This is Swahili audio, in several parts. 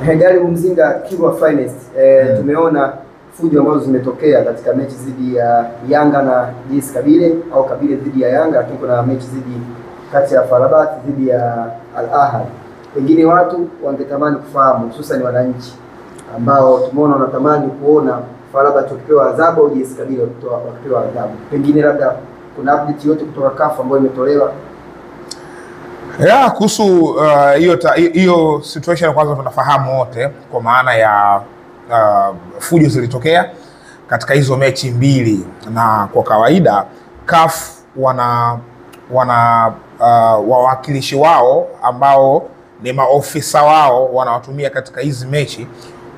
Ghali Mzinga, Kibwa Finest, tumeona fujo ambazo zimetokea katika mechi dhidi ya Yanga na JS Kabile au Kabile dhidi ya Yanga, lakini kuna mechi kati ya FAR Rabat dhidi ya Al Ahly. Pengine watu wangetamani kufahamu, hususan wananchi ambao tumeona wanatamani kuona FAR Rabat wakipewa adhabu au JS Kabile wakipewa adhabu. Pengine labda kuna update yote kutoka CAF ambayo imetolewa kuhusu hiyo situation. Kwanza tunafahamu wote kwa maana ya fujo zilitokea katika hizo mechi mbili, na kwa kawaida CAF wana wawakilishi wao ambao ni maofisa wao wanawatumia katika hizi mechi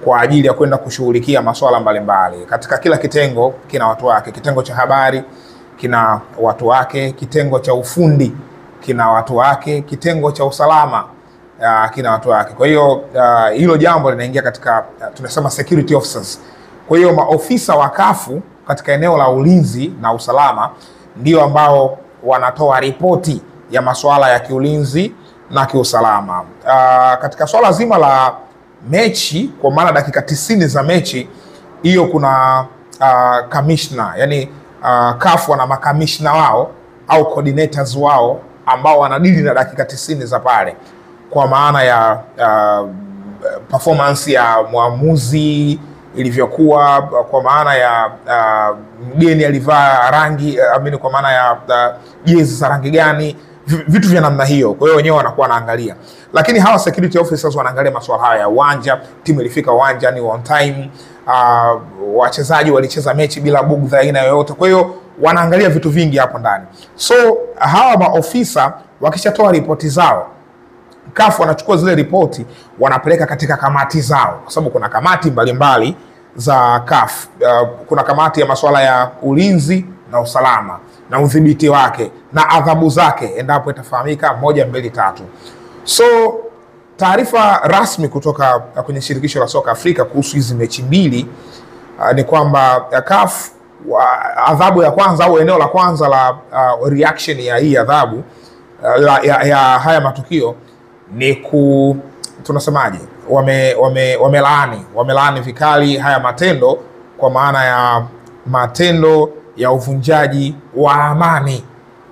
kwa ajili ya kwenda kushughulikia masuala mbalimbali. Katika kila kitengo kina watu wake. Kitengo cha habari kina watu wake, kitengo cha ufundi kina watu wake, kitengo cha usalama kina watu wake. Kwa hiyo hilo jambo linaingia katika tunasema security officers. Kwa hiyo maofisa wa CAF katika eneo la ulinzi na usalama ndio ambao wanatoa ripoti ya masuala ya kiulinzi na kiusalama. Katika swala zima la mechi, kwa maana dakika 90 za mechi hiyo, kuna commissioner, yani CAF wana makamishna wao au coordinators wao ambao wanadili na dakika 90 za pale, kwa maana ya performance ya muamuzi ilivyokuwa, kwa maana ya mgeni alivaa rangi kwa maana ya jezi za rangi gani, vitu vya namna hiyo. Kwa hiyo wenyewe wanakuwa wanaangalia, lakini hawa security officers wanaangalia masuala haya ya uwanja, timu ilifika uwanjani on time, wachezaji walicheza mechi bila bugdha aina yoyote. Kwa hiyo wanaangalia vitu vingi hapo ndani. So hawa maofisa wakishatoa ripoti zao, CAF wanachukua zile ripoti wanapeleka katika kamati zao, kwa sababu kuna kamati mbalimbali za CAF. Kuna kamati ya masuala ya ulinzi na usalama na udhibiti wake na adhabu zake endapo itafahamika 1, 2, 3. So taarifa rasmi kutoka kwenye shirikisho la soka Afrika kuhusu hizi mechi mbili ni kwamba CAF adhabu ya kwanza au eneo la kwanza la reaction ya hii adhabu ya haya matukio ni tunasemaje, wamelaani vikali haya matendo, kwa maana ya matendo ya uvunjaji wa amani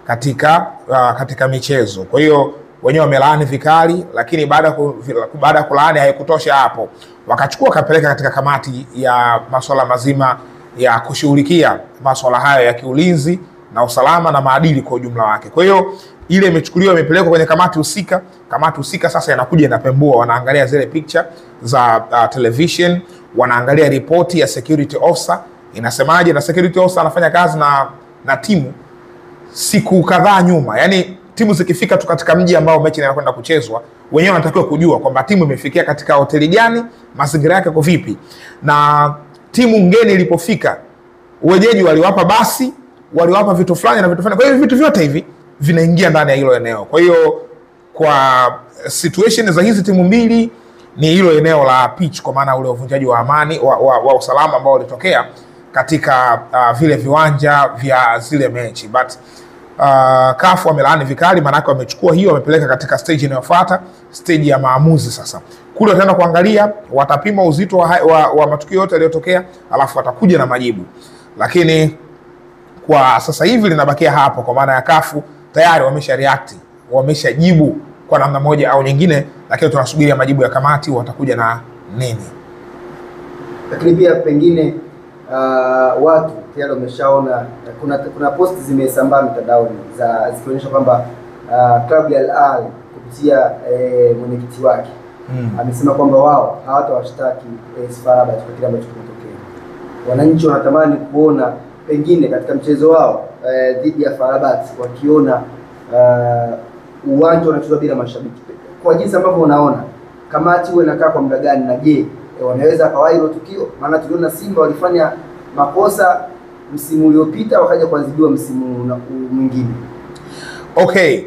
katika michezo. Kwa hiyo wenyewe wamelaani vikali, lakini baada ya kulaani haikutosha hapo, wakachukua kapeleka katika kamati ya masuala mazima ya kushughulikia masuala hayo ya kiulinzi na usalama na maadili kwa ujumla wake. Kwa hiyo ile imechukuliwa, imepelekwa kwenye kamati husika. Kamati husika sasa inakuja inapembua, wanaangalia zile picture za television, wanaangalia ripoti ya security officer inasemaje, na security officer anafanya kazi na timu siku kadhaa nyuma. Yani timu zikifika tu katika mji ambao mechi inakwenda kuchezwa, wenyewe wanatakiwa kujua kwamba timu imefikia katika hoteli gani, mazingira yake kwa vipi, na timu ngeni ilipofika wenyeji waliwapa basi, waliwapa vitu fulani na vitu fulani. Kwa hiyo vitu vyote hivi vinaingia ndani ya hilo eneo. Kwa hiyo kwa situation za hizi timu mbili ni hilo eneo la pitch, kwa maana ule uvunjaji wa amani wa usalama ambao ulitokea katika vile viwanja vya zile mechi. But CAF wamelaani vikali, maana yake wamechukua hiyo wamepeleka katika stage inayofuata, stage ya maamuzi. Sasa kule wataenda kuangalia, watapima uzito wa matukio yote yaliyotokea, alafu watakuja na majibu. Lakini kwa sasa hivi linabakia hapo, kwa maana ya CAF tayari wamesha react, wameshajibu kwa namna moja au nyingine, lakini tunasubiria majibu ya kamati watakuja na nini. Lakini pia pengine watu tayari wameshaona, kuna posti zimesambaa mitandaoni zikionyesha kwamba klabu ya Al Ahly kupitia mwenyekiti wake amesema kwamba wao hawatawashtaki FAR Rabat kwa kile ambacho kimetokea. Wananchi wanatamani kuona pengine katika mchezo wao dhidi ya FAR Rabat wakiona uwanja unachezwa bila mashabiki. Kwa jinsi ambavyo unaona, kamati huwa inakaa kwa muda gani, na je wanaweza kawaida hilo tukio? Maana tuliona Simba walifanya makosa msimu uliopita wakaja kuadhibiwa msimu mwingine. Okay,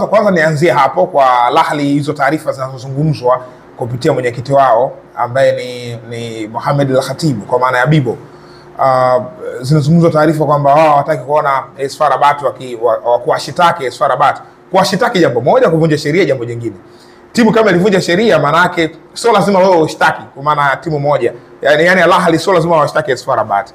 kwanza nianzie hapo kwa Al Ahly, hizo taarifa zinazozungumzwa kupitia mwenyekiti wao ambaye ni Mohamed Al Khatib kwa maana ya Bibo. Zinazungumzwa taarifa kwamba wao hawataki kuona FAR Rabat kuwashitaki FAR Rabat. Kuwashitaki jambo moja, kuvunja sheria jambo jingine. timu kama ilivunja sheria, maana yake sio lazima wewe ushtaki kwa maana timu moja. Yani Al Ahly sio lazima washtaki AS FAR Rabat.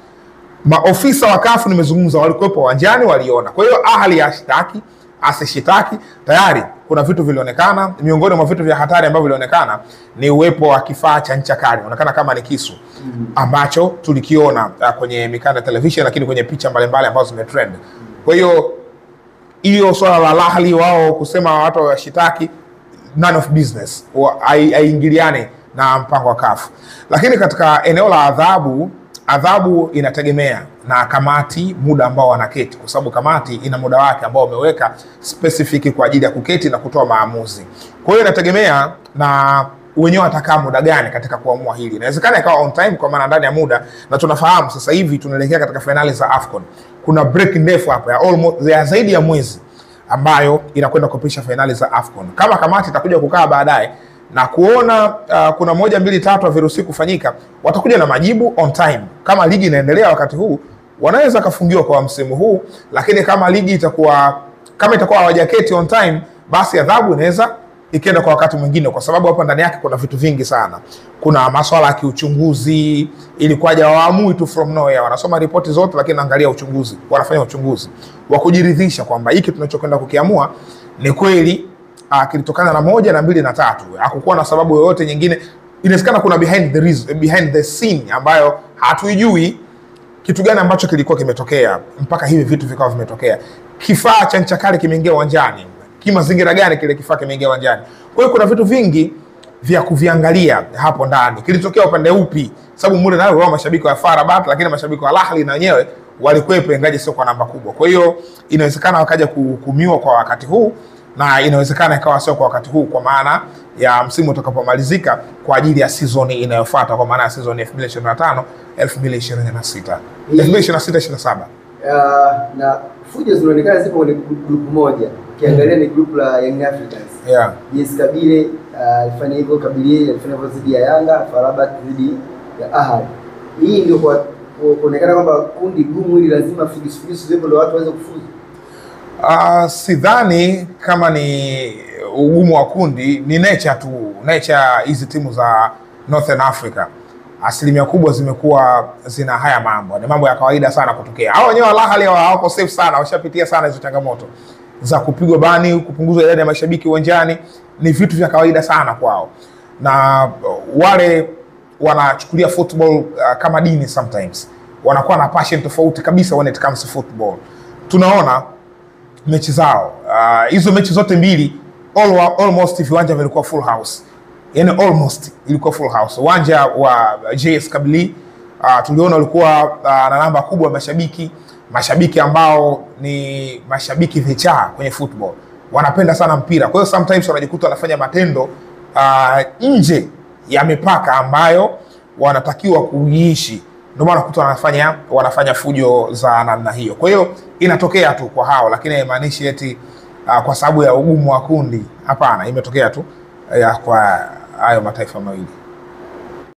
Maofisa wa CAF nimezungumza, walikuwepo uwanjani, waliona. Kwa hiyo Ahly ashtaki asishitaki, tayari kuna vitu vilionekana. Miongoni mwa vitu vya hatari ambavyo vilionekana ni uwepo wa kifaa cha ncha kali, inaonekana kama ni kisu, ambacho tulikiona kwenye mikanda television, lakini kwenye picha mbalimbali ambazo zimetrend. Kwa hiyo swala la Al Ahly wao kusema watu washitaki, none of business, haingiliane na mpango wa CAF. Lakini katika eneo la adhabu inategemea na kamati, muda ambao wanaketi, kwa sababu kamati ina muda wake ambao wameweka specific kwa ajili ya kuketi na kutoa maamuzi. Kwa hiyo inategemea na wenyewe watakaa muda gani katika kuamua hili. Inawezekana ikawa on time kwa maana ndani ya muda, na tunafahamu sasa hivi tunaelekea katika finali za AFCON. Kuna break ndefu hapa ya zaidi ya mwezi ambayo inakwenda kupisha finali za AFCON. Kama kamati itakuja kukaa baadaye na kuona kuna 1, 2, 3 virusi kufanyika, watakuja na majibu on time. Kama ligi inaendelea wakati huu, wanaweza kafungiwa kwa msimu huu, lakini kama ligi itakuwa hawajaketi on time, basi adhabu inaweza ikienda kwa wakati mwingine, kwa sababu hapa ndani yake kuna vitu vingi sana. Kuna masuala ya kiuchunguzi, ili kwaje waamui tu from nowhere, wanasoma ripoti zote, lakini angalia uchunguzi, wanafanya uchunguzi wa kujiridhisha kwamba hiki tunachokwenda kukiamua ni kweli kilitokana na 1 na 2 na 3, hakukuwa na sababu yoyote nyingine. Inawezekana kuna behind the scene ambayo hatuijui kitu gani ambacho kilikuwa kimetokea mpaka hivi vitu vikawa vimetokea. Kifaa cha ncha kali kimeingia uwanjani, kimazingira gani kile kifaa kimeingia uwanjani? Kwa hiyo kuna vitu vingi vya kuviangalia hapo ndani, kilitokea upande upi, sababu mule nayo wao mashabiki wa FAR Rabat, lakini mashabiki wa Al Ahly na wenyewe walikuwepo, ingaje sio kwa namba kubwa. Kwa hiyo inawezekana wakaja kuhukumiwa kwa wakati huu, na inawezekana ikawa sio kwa wakati huu, kwa maana ya msimu utakapomalizika kwa ajili ya season inayofuata, kwa maana ya season 2025 2026 2026-27. Na fujo zinaonekana zipo kwenye group moja. Ukiangalia ni group la Young Africans. Yes, Kabile alifanya hivyo, Kabile alifanya hivyo dhidi ya Yanga, FAR Rabat dhidi ya Ahly. Hii ndio kwa kuonekana kwamba kundi gumu hili lazima fujo zipo ndio watu waweze kufuzu. Sidhani kama ni ugumu wa kundi, ni nature tu. Nature hizi timu za Northern Africa asilimia kubwa zimekuwa zina haya mambo. Ni mambo ya kawaida sana kutokea. Hao wenyewe Al Ahly hawako safe sana, washapitia sana hizo changamoto za kupigwa bani, kupunguzwa idadi ya mashabiki uwanjani. Ni vitu vya kawaida sana kwao. Na wale wanachukulia football kama dini sometimes. Wanakuwa na passion tofauti kabisa when it comes to football. Tunaona mechi zao, hizo mechi zote mbili almost viwanja vilikuwa full house. Yani almost ilikuwa full house. Uwanja wa JS Kabylie tuliona ulikuwa na namba kubwa ya mashabiki ambao ni mashabiki vichaa kwenye football. Wanapenda sana mpira. Kwa hiyo sometimes wanajikuta wanafanya matendo nje ya mipaka ambayo wanatakiwa kuiishi. Ndio maana kuta wanafanya fujo za namna hiyo. Kwa hiyo inatokea tu kwa hao, lakini haimaanishi eti kwa sababu ya ugumu wa kundi. Hapana, imetokea tu kwa hayo mataifa mawili.